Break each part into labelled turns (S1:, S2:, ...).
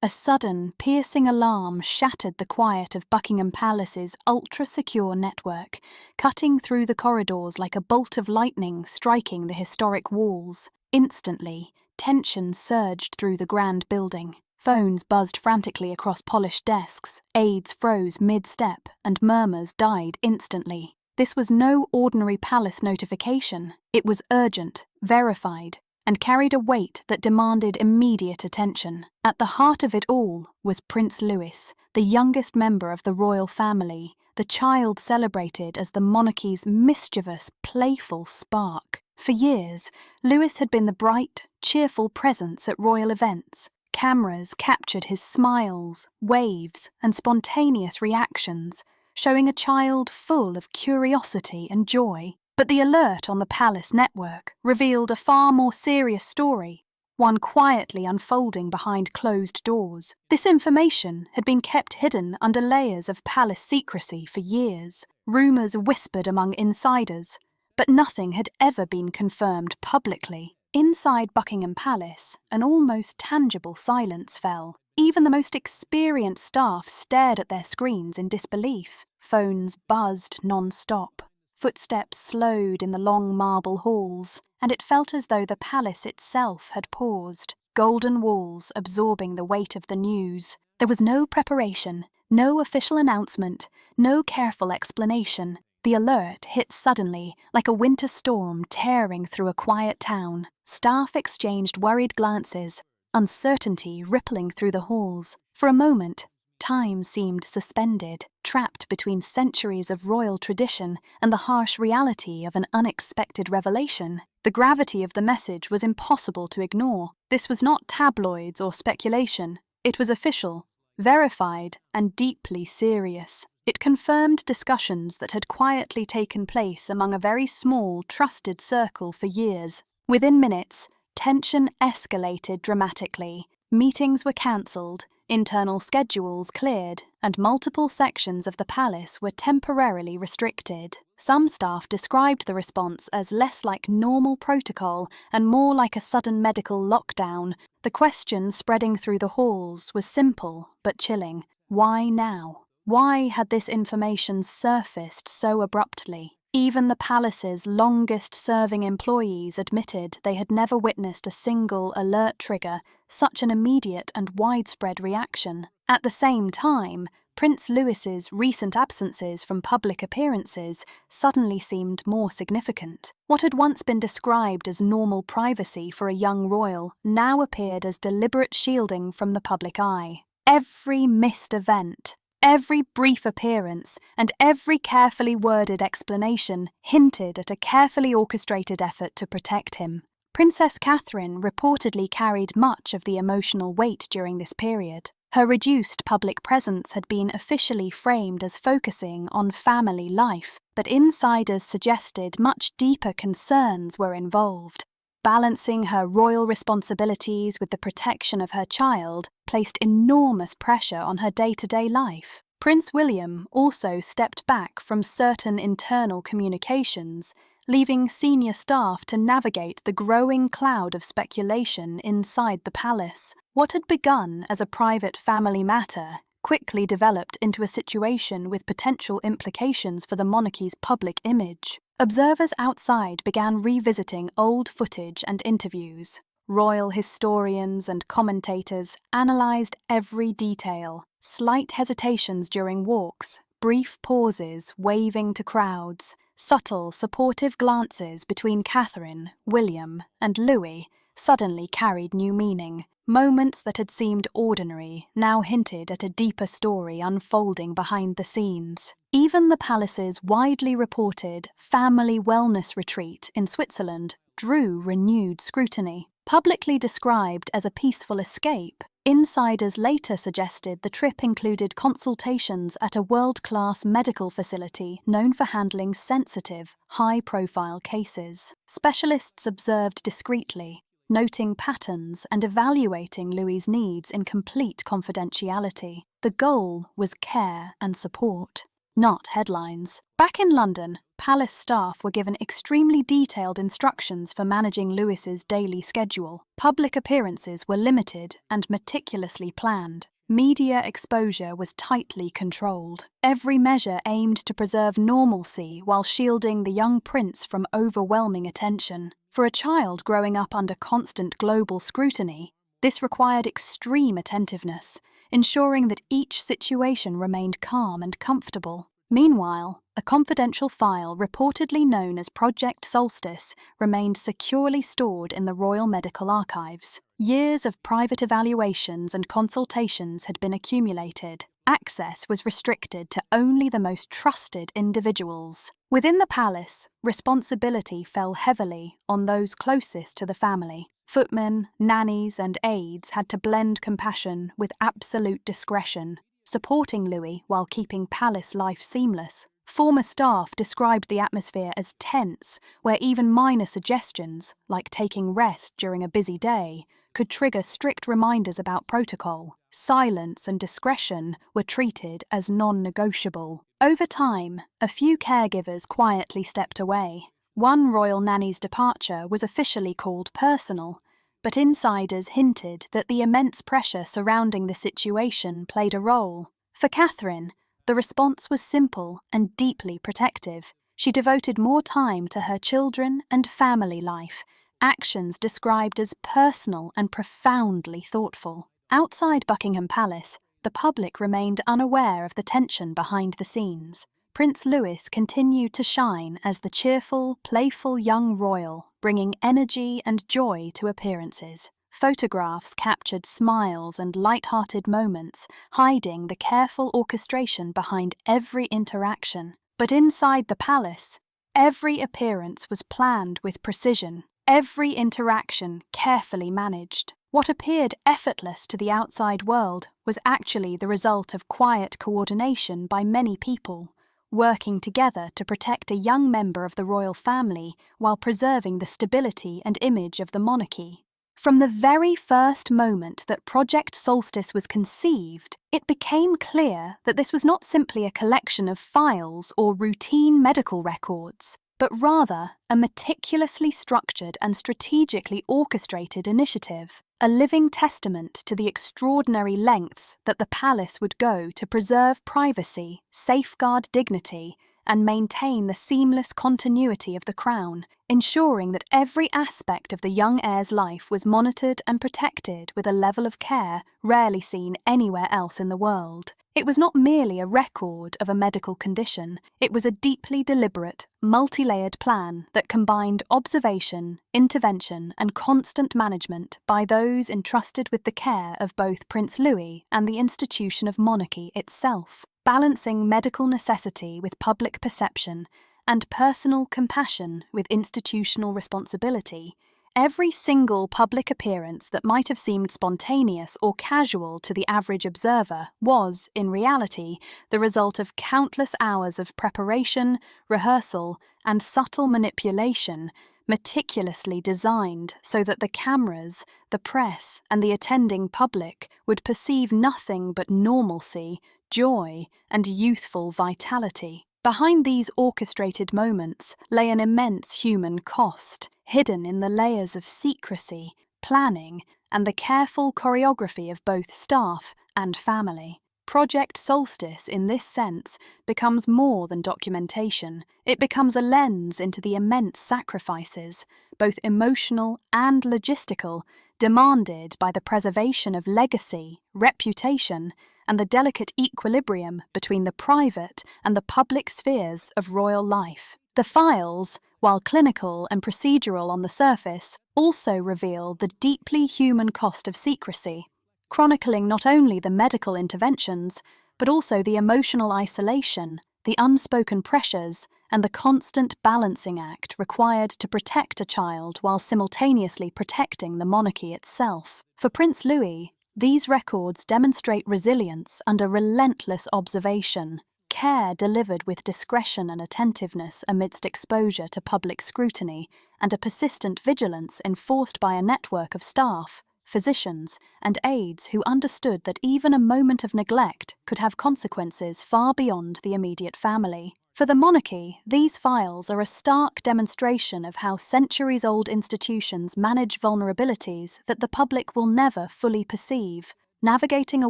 S1: A sudden, piercing alarm shattered the quiet of Buckingham Palace's ultra-secure network, cutting through the corridors like a bolt of lightning striking the historic walls. Instantly, tension surged through the grand building. Phones buzzed frantically across polished desks, aides froze mid-step, and murmurs died instantly. This was no ordinary palace notification. It was urgent, verified, and carried a weight that demanded immediate attention. At the heart of it all was Prince Louis, the youngest member of the royal family, the child celebrated as the monarchy's mischievous, playful spark. For years, Louis had been the bright, cheerful presence at royal events. Cameras captured his smiles, waves, and spontaneous reactions, showing a child full of curiosity and joy. But the alert on the palace network revealed a far more serious story, one quietly unfolding behind closed doors. This information had been kept hidden under layers of palace secrecy for years. Rumours whispered among insiders, but nothing had ever been confirmed publicly. Inside Buckingham Palace, an almost tangible silence fell. Even the most experienced staff stared at their screens in disbelief. Phones buzzed non-stop. Footsteps slowed in the long marble halls, and it felt as though the palace itself had paused, golden walls absorbing the weight of the news. There was no preparation, no official announcement, no careful explanation. The alert hit suddenly, like a winter storm tearing through a quiet town. Staff exchanged worried glances, uncertainty rippling through the halls. For a moment, time seemed suspended, trapped between centuries of royal tradition and the harsh reality of an unexpected revelation. The gravity of the message was impossible to ignore. This was not tabloids or speculation. It was official, verified, and deeply serious. It confirmed discussions that had quietly taken place among a very small, trusted circle for years. Within minutes, tension escalated dramatically. Meetings were cancelled, internal schedules cleared, and multiple sections of the palace were temporarily restricted. Some staff described the response as less like normal protocol and more like a sudden medical lockdown. The question spreading through the halls was simple but chilling. Why now? Why had this information surfaced so abruptly? Even the palace's longest-serving employees admitted they had never witnessed a single alert trigger such an immediate and widespread reaction. At the same time, Prince Louis's recent absences from public appearances suddenly seemed more significant. What had once been described as normal privacy for a young royal now appeared as deliberate shielding from the public eye. Every missed event, every brief appearance, and every carefully worded explanation hinted at a carefully orchestrated effort to protect him. Princess Catherine reportedly carried much of the emotional weight during this period. Her reduced public presence had been officially framed as focusing on family life, but insiders suggested much deeper concerns were involved. Balancing her royal responsibilities with the protection of her child placed enormous pressure on her day-to-day life. Prince William also stepped back from certain internal communications, leaving senior staff to navigate the growing cloud of speculation inside the palace. What had begun as a private family matter quickly developed into a situation with potential implications for the monarchy's public image. Observers outside began revisiting old footage and interviews. Royal historians and commentators analysed every detail. Slight hesitations during walks, brief pauses waving to crowds, subtle supportive glances between Catherine, William, and Louis suddenly carried new meaning. Moments that had seemed ordinary now hinted at a deeper story unfolding behind the scenes. Even the palace's widely reported family wellness retreat in Switzerland drew renewed scrutiny. Publicly described as a peaceful escape, insiders later suggested the trip included consultations at a world-class medical facility known for handling sensitive, high-profile cases. Specialists observed discreetly, noting patterns and evaluating Louis's needs in complete confidentiality. The goal was care and support, not headlines. Back in London, palace staff were given extremely detailed instructions for managing Louis's daily schedule. Public appearances were limited and meticulously planned. Media exposure was tightly controlled. Every measure aimed to preserve normalcy while shielding the young prince from overwhelming attention. For a child growing up under constant global scrutiny, this required extreme attentiveness, ensuring that each situation remained calm and comfortable. Meanwhile, a confidential file reportedly known as Project Solstice remained securely stored in the Royal Medical Archives. Years of private evaluations and consultations had been accumulated. Access was restricted to only the most trusted individuals. Within the palace, responsibility fell heavily on those closest to the family. Footmen, nannies, and aides had to blend compassion with absolute discretion, supporting Louis while keeping palace life seamless. Former staff described the atmosphere as tense, where even minor suggestions, like taking rest during a busy day, could trigger strict reminders about protocol. Silence and discretion were treated as non-negotiable. Over time, a few caregivers quietly stepped away. One royal nanny's departure was officially called personal, but insiders hinted that the immense pressure surrounding the situation played a role. For Catherine, the response was simple and deeply protective. She devoted more time to her children and family life, actions described as personal and profoundly thoughtful. Outside Buckingham Palace, the public remained unaware of the tension behind the scenes. Prince Louis continued to shine as the cheerful, playful young royal, bringing energy and joy to appearances. Photographs captured smiles and light-hearted moments, hiding the careful orchestration behind every interaction. But inside the palace, every appearance was planned with precision, every interaction carefully managed. What appeared effortless to the outside world was actually the result of quiet coordination by many people, working together to protect a young member of the royal family while preserving the stability and image of the monarchy. From the very first moment that Project Solstice was conceived, it became clear that this was not simply a collection of files or routine medical records, but rather a meticulously structured and strategically orchestrated initiative, a living testament to the extraordinary lengths that the palace would go to preserve privacy, safeguard dignity, and maintain the seamless continuity of the crown, ensuring that every aspect of the young heir's life was monitored and protected with a level of care rarely seen anywhere else in the world. It was not merely a record of a medical condition, it was a deeply deliberate, multi-layered plan that combined observation, intervention, and constant management by those entrusted with the care of both Prince Louis and the institution of monarchy itself. Balancing medical necessity with public perception and personal compassion with institutional responsibility, every single public appearance that might have seemed spontaneous or casual to the average observer was, in reality, the result of countless hours of preparation, rehearsal, and subtle manipulation, meticulously designed so that the cameras, the press, and the attending public would perceive nothing but normalcy, joy, and youthful vitality. Behind these orchestrated moments lay an immense human cost, hidden in the layers of secrecy, planning, and the careful choreography of both staff and family. Project Solstice, in this sense, becomes more than documentation. It becomes a lens into the immense sacrifices, both emotional and logistical, demanded by the preservation of legacy, reputation, and the delicate equilibrium between the private and the public spheres of royal life. The files, while clinical and procedural on the surface, also reveal the deeply human cost of secrecy, chronicling not only the medical interventions, but also the emotional isolation, the unspoken pressures, and the constant balancing act required to protect a child while simultaneously protecting the monarchy itself. For Prince Louis, these records demonstrate resilience under relentless observation, care delivered with discretion and attentiveness amidst exposure to public scrutiny, and a persistent vigilance enforced by a network of staff, physicians, and aides who understood that even a moment of neglect could have consequences far beyond the immediate family. For the monarchy, these files are a stark demonstration of how centuries-old institutions manage vulnerabilities that the public will never fully perceive, navigating a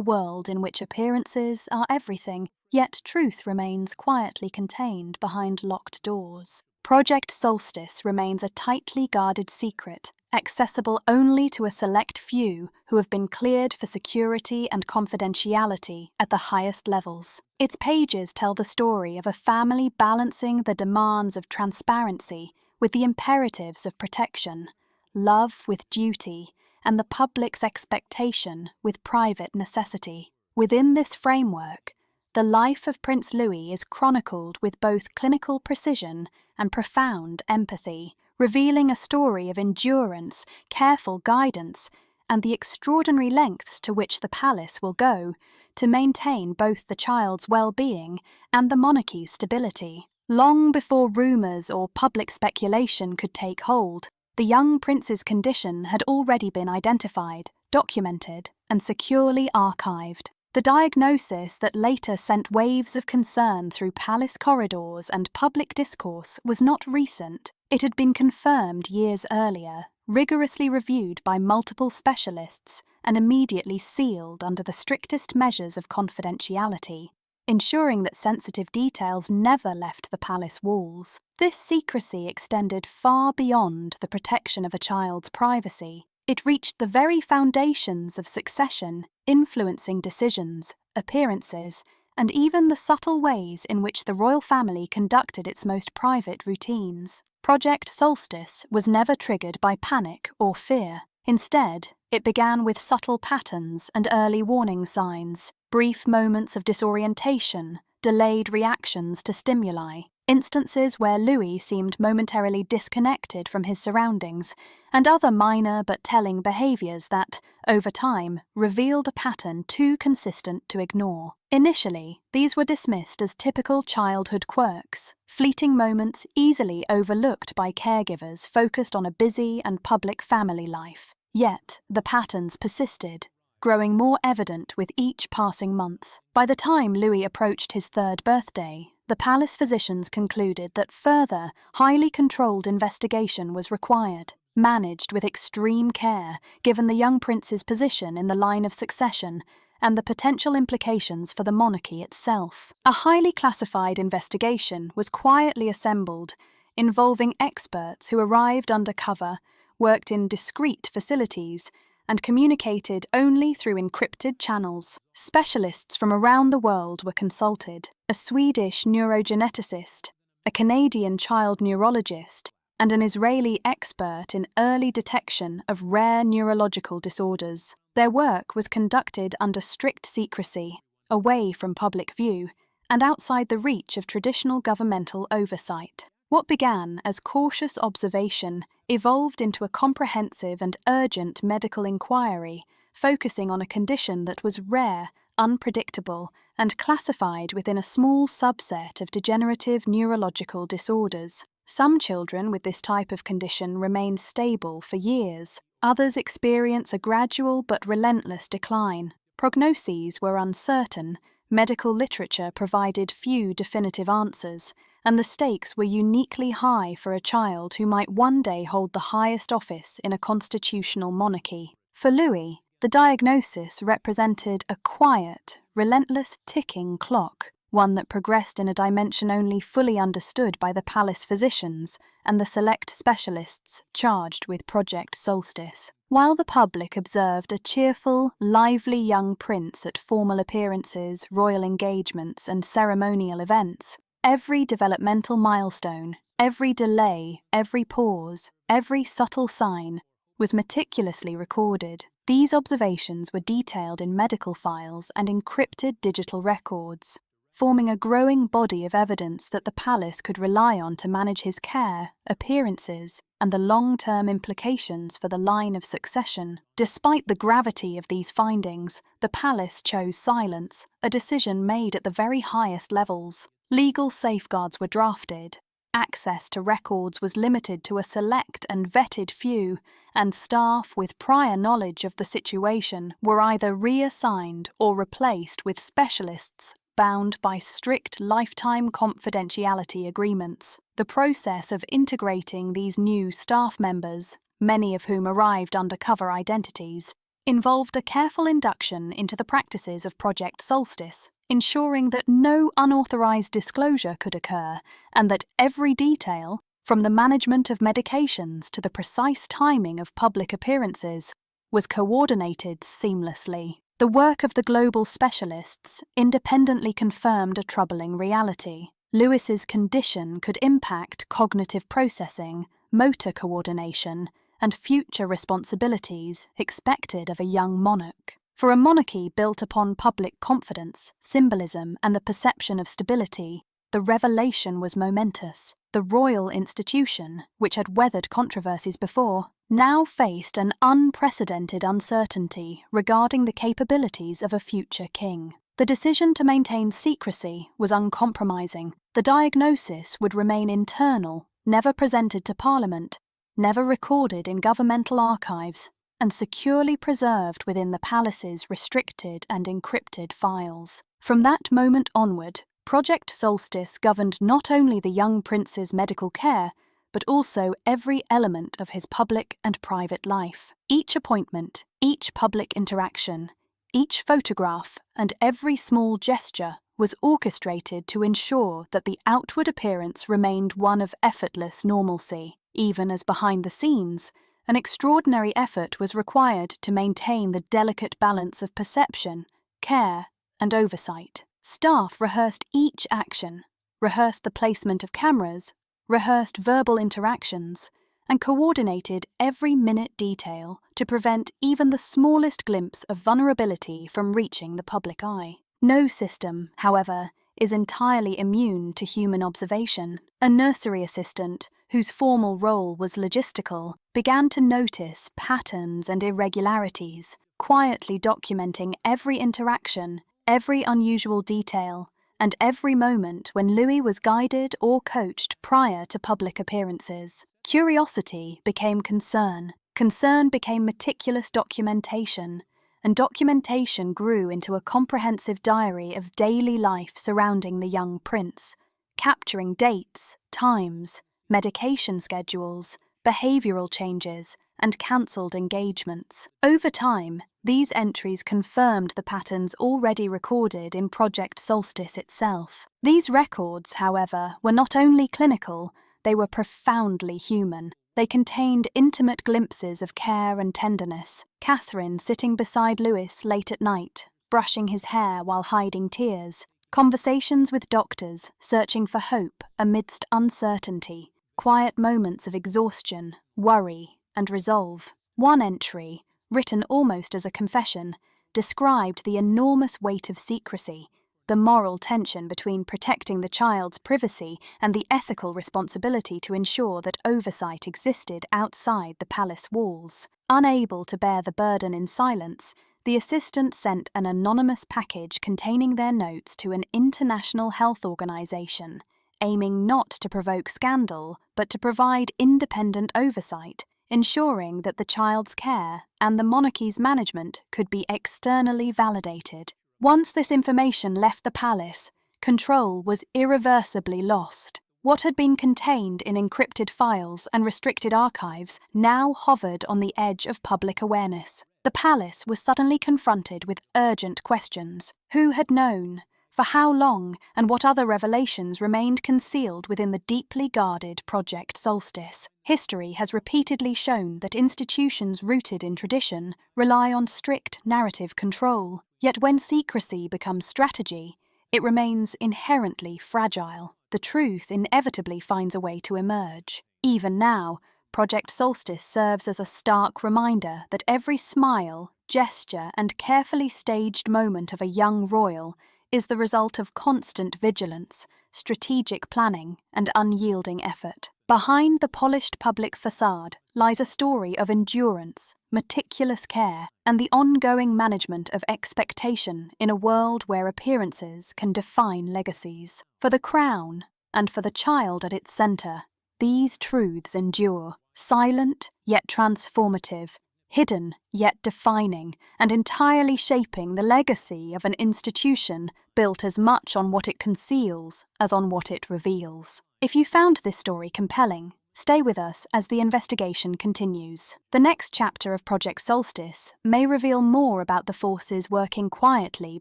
S1: world in which appearances are everything, yet truth remains quietly contained behind locked doors. Project Solstice remains a tightly guarded secret, accessible only to a select few who have been cleared for security and confidentiality at the highest levels. Its pages tell the story of a family balancing the demands of transparency with the imperatives of protection, love with duty, and the public's expectation with private necessity. Within this framework, the life of Prince Louis is chronicled with both clinical precision and profound empathy, revealing a story of endurance, careful guidance, and the extraordinary lengths to which the palace will go to maintain both the child's well-being and the monarchy's stability. Long before rumours or public speculation could take hold, the young prince's condition had already been identified, documented, and securely archived. The diagnosis that later sent waves of concern through palace corridors and public discourse was not recent. It had been confirmed years earlier, rigorously reviewed by multiple specialists, and immediately sealed under the strictest measures of confidentiality, ensuring that sensitive details never left the palace walls. This secrecy extended far beyond the protection of a child's privacy. It reached the very foundations of succession, influencing decisions, appearances, and even the subtle ways in which the royal family conducted its most private routines. Project Solstice was never triggered by panic or fear. Instead, it began with subtle patterns and early warning signs, brief moments of disorientation, delayed reactions to stimuli, instances where Louis seemed momentarily disconnected from his surroundings, and other minor but telling behaviours that, over time, revealed a pattern too consistent to ignore. Initially, these were dismissed as typical childhood quirks, fleeting moments easily overlooked by caregivers focused on a busy and public family life. Yet, the patterns persisted, growing more evident with each passing month. By the time Louis approached his 3rd birthday, the palace physicians concluded that further, highly controlled investigation was required, managed with extreme care given the young prince's position in the line of succession and the potential implications for the monarchy itself. A highly classified investigation was quietly assembled, involving experts who arrived undercover, worked in discreet facilities, and communicated only through encrypted channels. Specialists from around the world were consulted: a Swedish neurogeneticist, a Canadian child neurologist, and an Israeli expert in early detection of rare neurological disorders. Their work was conducted under strict secrecy, away from public view, and outside the reach of traditional governmental oversight. What began as cautious observation evolved into a comprehensive and urgent medical inquiry, focusing on a condition that was rare, unpredictable, and classified within a small subset of degenerative neurological disorders. Some children with this type of condition remain stable for years. Others experience a gradual but relentless decline. Prognoses were uncertain, medical literature provided few definitive answers, and the stakes were uniquely high for a child who might one day hold the highest office in a constitutional monarchy. For Louis, the diagnosis represented a quiet, relentless ticking clock, one that progressed in a dimension only fully understood by the palace physicians and the select specialists charged with Project Solstice. While the public observed a cheerful, lively young prince at formal appearances, royal engagements, and ceremonial events, every developmental milestone, every delay, every pause, every subtle sign was meticulously recorded. These observations were detailed in medical files and encrypted digital records, forming a growing body of evidence that the palace could rely on to manage his care, appearances, and the long-term implications for the line of succession. Despite the gravity of these findings, the palace chose silence, a decision made at the very highest levels. Legal safeguards were drafted. Access to records was limited to a select and vetted few, and staff with prior knowledge of the situation were either reassigned or replaced with specialists bound by strict lifetime confidentiality agreements. The process of integrating these new staff members, many of whom arrived under cover identities, involved a careful induction into the practices of Project Solstice, ensuring that no unauthorized disclosure could occur and that every detail, from the management of medications to the precise timing of public appearances, was coordinated seamlessly. The work of the global specialists independently confirmed a troubling reality. Lewis's condition could impact cognitive processing, motor coordination, and future responsibilities expected of a young monarch. For a monarchy built upon public confidence, symbolism, and the perception of stability, the revelation was momentous. The royal institution, which had weathered controversies before, now faced an unprecedented uncertainty regarding the capabilities of a future king. The decision to maintain secrecy was uncompromising. The diagnosis would remain internal, never presented to Parliament, never recorded in governmental archives, and securely preserved within the palace's restricted and encrypted files. From that moment onward, Project Solstice governed not only the young prince's medical care, but also every element of his public and private life. Each appointment, each public interaction, each photograph, and every small gesture was orchestrated to ensure that the outward appearance remained one of effortless normalcy, even as behind the scenes, an extraordinary effort was required to maintain the delicate balance of perception, care, and oversight. Staff rehearsed each action, rehearsed the placement of cameras, rehearsed verbal interactions, and coordinated every minute detail to prevent even the smallest glimpse of vulnerability from reaching the public eye. No system, however, is entirely immune to human observation. A nursery assistant, whose formal role was logistical, began to notice patterns and irregularities, quietly documenting every interaction, every unusual detail, and every moment when Louis was guided or coached prior to public appearances. Curiosity became concern, concern became meticulous documentation, and documentation grew into a comprehensive diary of daily life surrounding the young prince, capturing dates, times, medication schedules, behavioral changes, and cancelled engagements. Over time, these entries confirmed the patterns already recorded in Project Solstice itself. These records, however, were not only clinical, they were profoundly human. They contained intimate glimpses of care and tenderness. Catherine sitting beside Louis late at night, brushing his hair while hiding tears. Conversations with doctors, searching for hope amidst uncertainty. Quiet moments of exhaustion, worry, and resolve. One entry, written almost as a confession, described the enormous weight of secrecy, the moral tension between protecting the child's privacy and the ethical responsibility to ensure that oversight existed outside the palace walls. Unable to bear the burden in silence, the assistant sent an anonymous package containing their notes to an international health organization, aiming not to provoke scandal, but to provide independent oversight, ensuring that the child's care and the monarchy's management could be externally validated. Once this information left the palace, control was irreversibly lost. What had been contained in encrypted files and restricted archives now hovered on the edge of public awareness. The palace was suddenly confronted with urgent questions. Who had known? For how long, and what other revelations remained concealed within the deeply guarded Project Solstice? History has repeatedly shown that institutions rooted in tradition rely on strict narrative control. Yet when secrecy becomes strategy, it remains inherently fragile. The truth inevitably finds a way to emerge. Even now, Project Solstice serves as a stark reminder that every smile, gesture, and carefully staged moment of a young royal is the result of constant vigilance, strategic planning, and unyielding effort. Behind the polished public facade lies a story of endurance, meticulous care, and the ongoing management of expectation in a world where appearances can define legacies. For the crown, and for the child at its centre, these truths endure. silent yet transformative, hidden yet defining, and entirely shaping the legacy of an institution built as much on what it conceals as on what it reveals. If you found this story compelling, stay with us as the investigation continues. The next chapter of Project Solstice may reveal more about the forces working quietly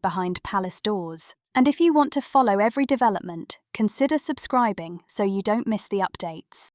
S1: behind palace doors. And if you want to follow every development, consider subscribing so you don't miss the updates.